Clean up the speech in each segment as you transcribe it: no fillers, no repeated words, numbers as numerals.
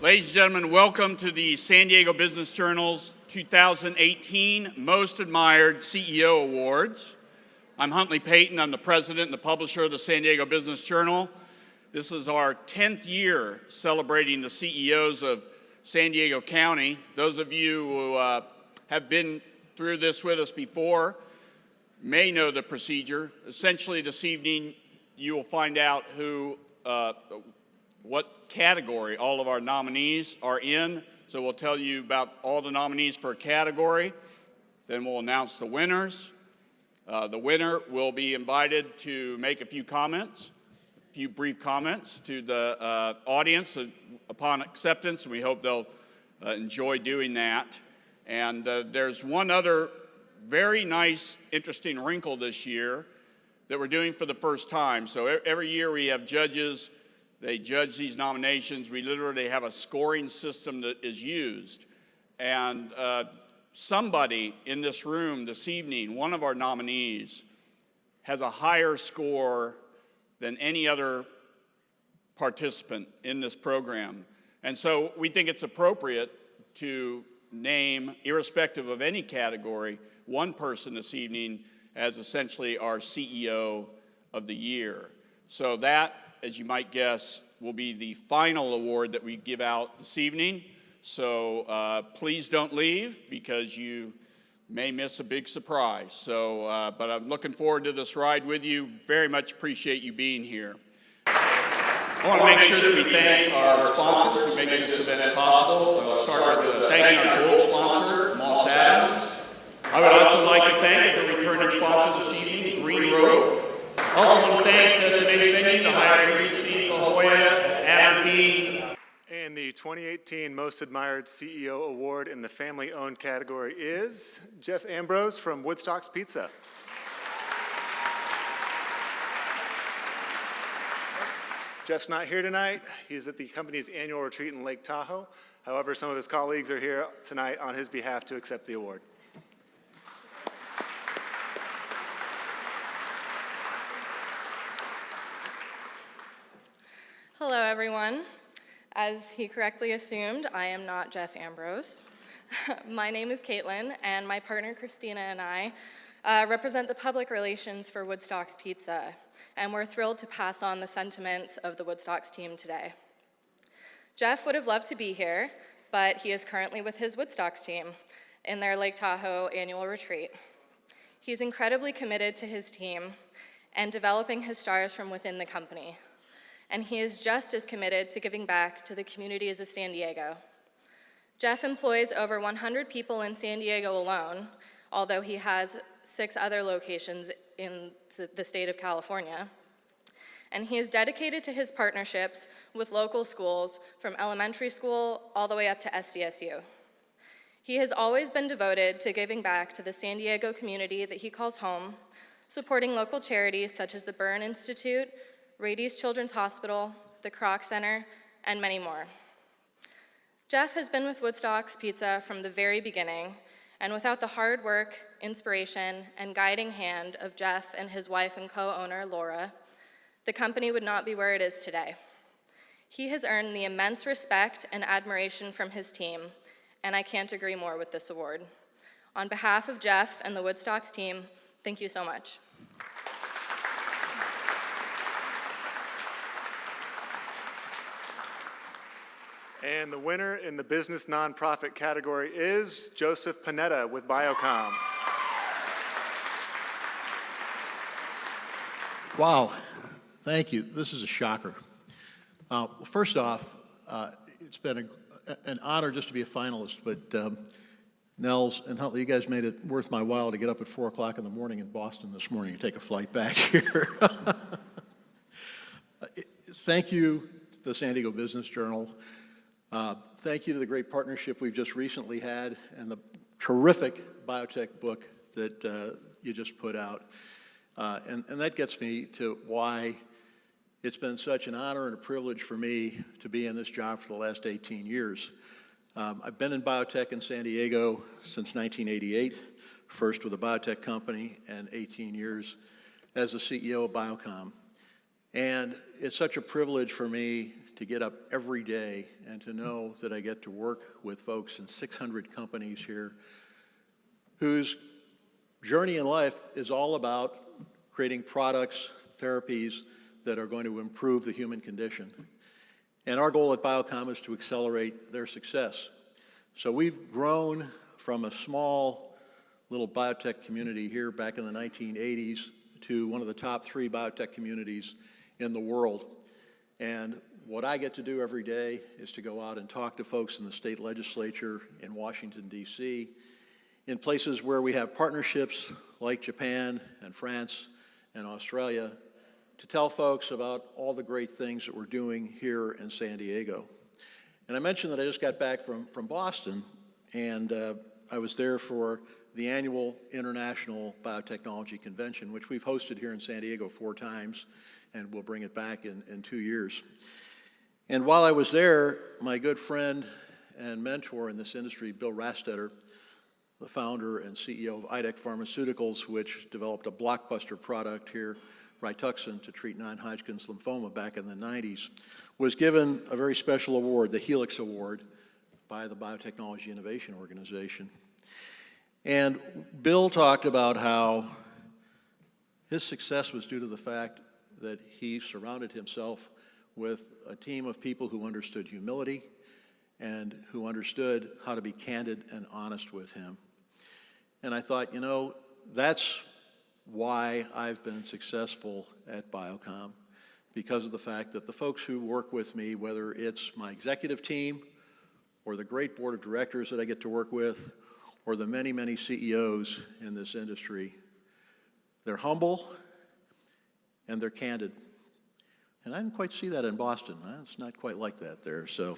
Ladies and gentlemen, welcome to the San Diego Business Journal's 2018 Most Admired CEO Awards. I'm Huntley Payton. I'm the president and the publisher of the San Diego Business Journal. This is our 10th year celebrating the CEOs of San Diego County. Those of you who have been through this with us before may know the procedure. Essentially, this evening, you will find out what category all of our nominees are in. So we'll tell you about all the nominees for a category. Then we'll announce the winners. The winner will be invited to make a few brief comments to the audience upon acceptance. We hope they'll enjoy doing that. And there's one other very nice, interesting wrinkle this year that we're doing for the first time. So every year we have judges. They judge these nominations. We literally have a scoring system that is used. And somebody in this room this evening, one of our nominees, has a higher score than any other participant in this program. And so we think it's appropriate to name, irrespective of any category, one person this evening as essentially our CEO of the year. So that, as you might guess, will be the final award that we give out this evening. So please don't leave because you may miss a big surprise. So, but I'm looking forward to this ride with you. Very much appreciate you being here. I want to make sure that we thank our sponsors who make this event possible. I'll start with thanking our gold sponsor, Moss Adams. I would also like to thank the returning sponsors this evening, Green Road. Also want to thank today's venue, the Hyatt Regency, La Jolla, Aberdeen. And the 2018 Most Admired CEO Award in the family-owned category is Jeff Ambrose from Woodstocks Pizza. Jeff's not here tonight. He's at the company's annual retreat in Lake Tahoe. However, some of his colleagues are here tonight on his behalf to accept the award. Hello, everyone. As he correctly assumed, I am not Jeff Ambrose. My name is Caitlin, and my partner Christina and I represent the public relations for Woodstocks Pizza, and we're thrilled to pass on the sentiments of the Woodstocks team today. Jeff would have loved to be here, but he is currently with his Woodstocks team in their Lake Tahoe annual retreat. He's incredibly committed to his team and developing his stars from within the company. And he is just as committed to giving back to the communities of San Diego. Jeff employs over 100 people in San Diego alone, although he has 6 other locations in the state of California. And he is dedicated to his partnerships with local schools from elementary school all the way up to SDSU. He has always been devoted to giving back to the San Diego community that he calls home, supporting local charities such as the Burn Institute, Rady's Children's Hospital, the Kroc Center, and many more. Jeff has been with Woodstocks Pizza from the very beginning, and without the hard work, inspiration, and guiding hand of Jeff and his wife and co-owner, Laura, the company would not be where it is today. He has earned the immense respect and admiration from his team, and I can't agree more with this award. On behalf of Jeff and the Woodstocks team, thank you so much. And the winner in the business nonprofit category is Joseph Panetta with BioComm. Wow, thank you. This is a shocker. First off, it's been an honor just to be a finalist, but Nels and Huntley, you guys made it worth my while to get up at 4 o'clock in the morning in Boston this morning and take a flight back here. Thank you to the San Diego Business Journal. Thank you to the great partnership we've just recently had and the terrific biotech book that you just put out. And that gets me to why it's been such an honor and a privilege for me to be in this job for the last 18 years. I've been in biotech in San Diego since 1988, first with a biotech company and 18 years as the CEO of BioComm. And it's such a privilege for me to get up every day and to know that I get to work with folks in 600 companies here whose journey in life is all about creating products, therapies that are going to improve the human condition. And our goal at BioComm is to accelerate their success. So we've grown from a small little biotech community here back in the 1980s to one of the top 3 biotech communities in the world. And what I get to do every day is to go out and talk to folks in the state legislature in Washington, D.C., in places where we have partnerships like Japan and France and Australia, to tell folks about all the great things that we're doing here in San Diego. And I mentioned that I just got back from Boston, and I was there for the annual International Biotechnology Convention, which we've hosted here in San Diego 4 times, and we'll bring it back in 2 years. And while I was there, my good friend and mentor in this industry, Bill Rastetter, the founder and CEO of IDEC Pharmaceuticals, which developed a blockbuster product here, Rituxan, to treat non-Hodgkin's lymphoma back in the 90s, was given a very special award, the Helix Award, by the Biotechnology Innovation Organization. And Bill talked about how his success was due to the fact that he surrounded himself with a team of people who understood humility and who understood how to be candid and honest with him. And I thought, you know, that's why I've been successful at BioComm, because of the fact that the folks who work with me, whether it's my executive team or the great board of directors that I get to work with, or the many, many CEOs in this industry, they're humble and they're candid. And I didn't quite see that in Boston. It's not quite like that there. So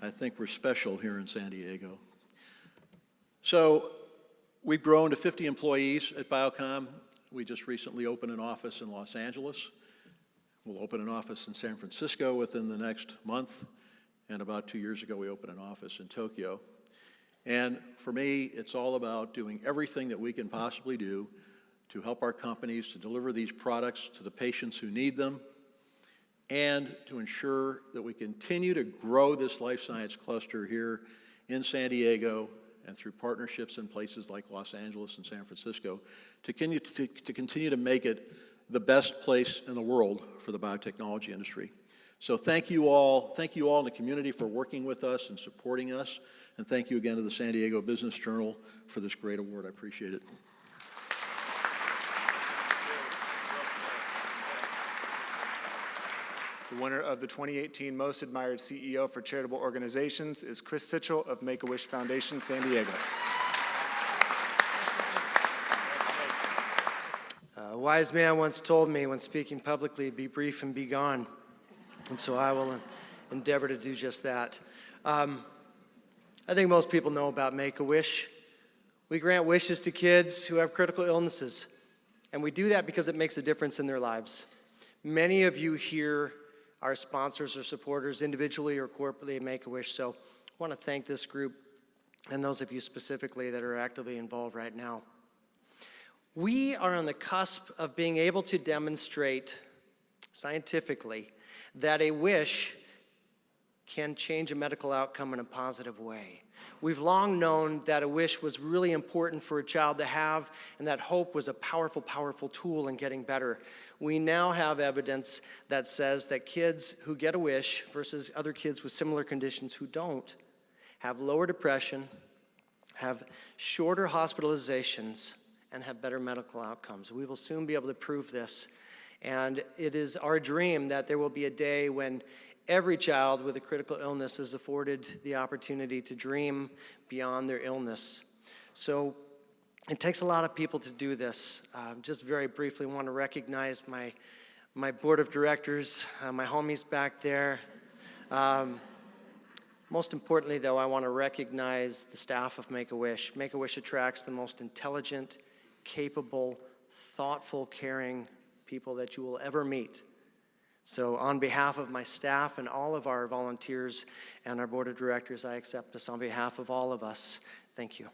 I think we're special here in San Diego. So we've grown to 50 employees at BioComm. We just recently opened an office in Los Angeles. We'll open an office in San Francisco within the next month. And about 2 years ago, we opened an office in Tokyo. And for me, it's all about doing everything that we can possibly do to help our companies to deliver these products to the patients who need them, and to ensure that we continue to grow this life science cluster here in San Diego and through partnerships in places like Los Angeles and San Francisco to continue to make it the best place in the world for the biotechnology industry. So thank you all in the community for working with us and supporting us, and thank you again to the San Diego Business Journal for this great award. I appreciate it. The winner of the 2018 Most Admired CEO for Charitable Organizations is Chris Sitchell of MakeAWish Foundation, San Diego. A wise man once told me when speaking publicly, be brief and be gone. And so I will endeavor to do just that. I think most people know about Make-A-Wish. We grant wishes to kids who have critical illnesses, and we do that because it makes a difference in their lives. Many of you here are sponsors or supporters individually or corporately at Make-A-Wish, so I want to thank this group and those of you specifically that are actively involved right now. We are on the cusp of being able to demonstrate scientifically that a wish can change a medical outcome in a positive way. We've long known that a wish was really important for a child to have, and that hope was a powerful, powerful tool in getting better. We now have evidence that says that kids who get a wish versus other kids with similar conditions who don't have lower depression, have shorter hospitalizations, and have better medical outcomes. We will soon be able to prove this, and it is our dream that there will be a day when every child with a critical illness is afforded the opportunity to dream beyond their illness. So it takes a lot of people to do this. Just very briefly, want to recognize my board of directors, my homies back there. Most importantly, though, I want to recognize the staff of Make-A-Wish. Make-A-Wish attracts the most intelligent, capable, thoughtful, caring people that you will ever meet. So on behalf of my staff and all of our volunteers and our board of directors, I accept this on behalf of all of us. Thank you.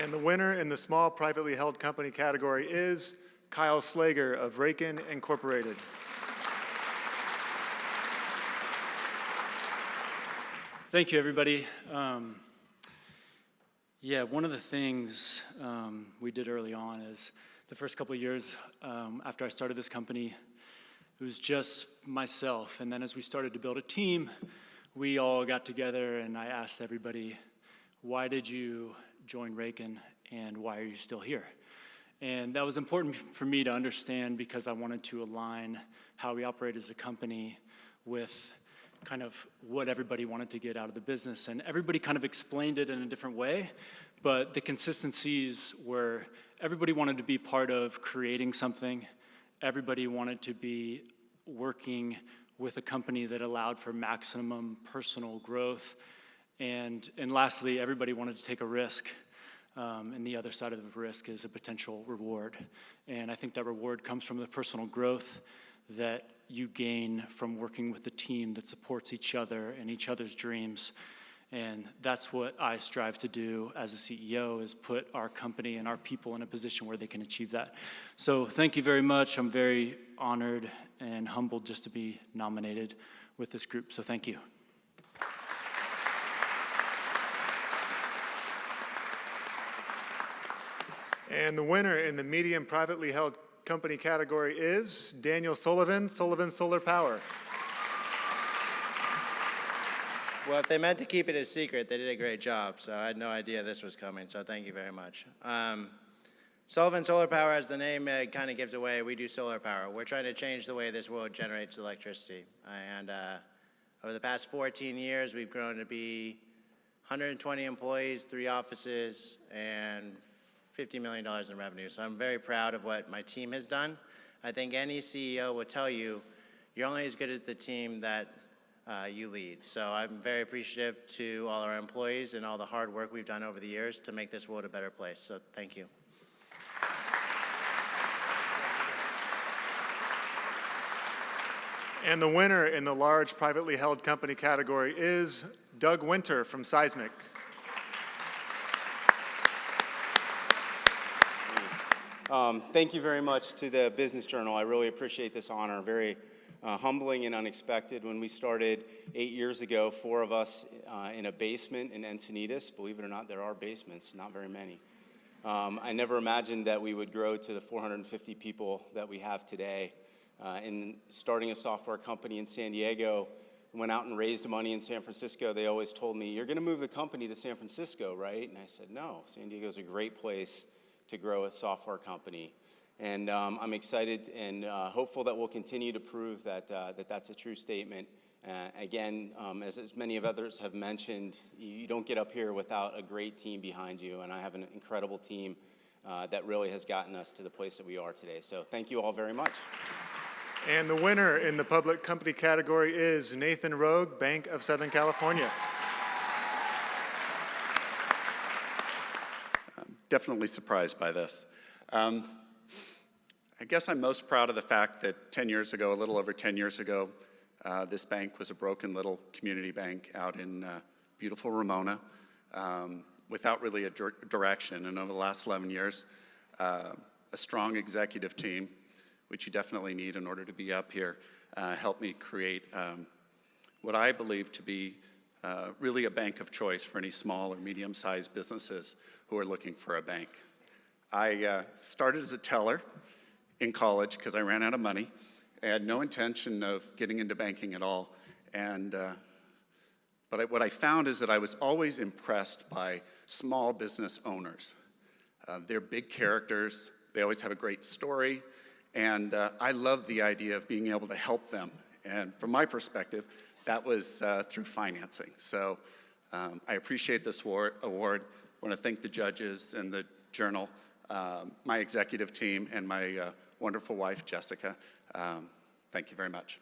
And the winner in the small privately held company category is Kyle Slager of Rakin Incorporated. Thank you, everybody. Yeah, one of the things we did early on is the first couple of years after I started this company, it was just myself. And then as we started to build a team, we all got together and I asked everybody, why did you join Rakin and why are you still here? And that was important for me to understand because I wanted to align how we operate as a company with kind of what everybody wanted to get out of the business. And everybody kind of explained it in a different way, but the consistencies were everybody wanted to be part of creating something. Everybody wanted to be working with a company that allowed for maximum personal growth. And lastly, everybody wanted to take a risk. And the other side of the risk is a potential reward. And I think that reward comes from the personal growth that you gain from working with a team that supports each other and each other's dreams. And that's what I strive to do as a CEO, is put our company and our people in a position where they can achieve that. So thank you very much. I'm very honored and humbled just to be nominated with this group. So thank you. And the winner in the medium privately held company category is Daniel Sullivan, Sullivan Solar Power. Well, if they meant to keep it a secret, they did a great job, so I had no idea this was coming, so thank you very much. Sullivan Solar Power, as the name kind of gives away, we do solar power. We're trying to change the way this world generates electricity. And over the past 14 years, we've grown to be 120 employees, 3 offices, and $50 million in revenue. So I'm very proud of what my team has done. I think any CEO will tell you, you're only as good as the team that you lead. So I'm very appreciative to all our employees and all the hard work we've done over the years to make this world a better place. So thank you. And the winner in the large privately held company category is Doug Winter from Seismic. Thank you very much to the Business Journal. I really appreciate this honor. Very humbling and unexpected. When we started 8 years ago, 4 of us in a basement in Encinitas. Believe it or not, there are basements, not very many. I never imagined that we would grow to the 450 people that we have today. In starting a software company in San Diego, went out and raised money in San Francisco. They always told me, you're going to move the company to San Francisco, right? And I said, no, San Diego's a great place to grow a software company. And I'm excited and hopeful that we'll continue to prove that, that's a true statement. Again, as many of others have mentioned, you don't get up here without a great team behind you, and I have an incredible team that really has gotten us to the place that we are today. So thank you all very much. And the winner in the public company category is Nathan Rogue, Bank of Southern California. Definitely surprised by this. I guess I'm most proud of the fact that 10 years ago, a little over 10 years ago, this bank was a broken little community bank out in beautiful Ramona without really a direction. And over the last 11 years, a strong executive team, which you definitely need in order to be up here, helped me create what I believe to be really a bank of choice for any small or medium-sized businesses who are looking for a bank. I started as a teller in college because I ran out of money. I had no intention of getting into banking at all. But what I found is that I was always impressed by small business owners. They're big characters. They always have a great story. And I love the idea of being able to help them. And from my perspective, that was through financing. So I appreciate this award. I want to thank the judges and the Journal, my executive team, and my wonderful wife, Jessica. Thank you very much.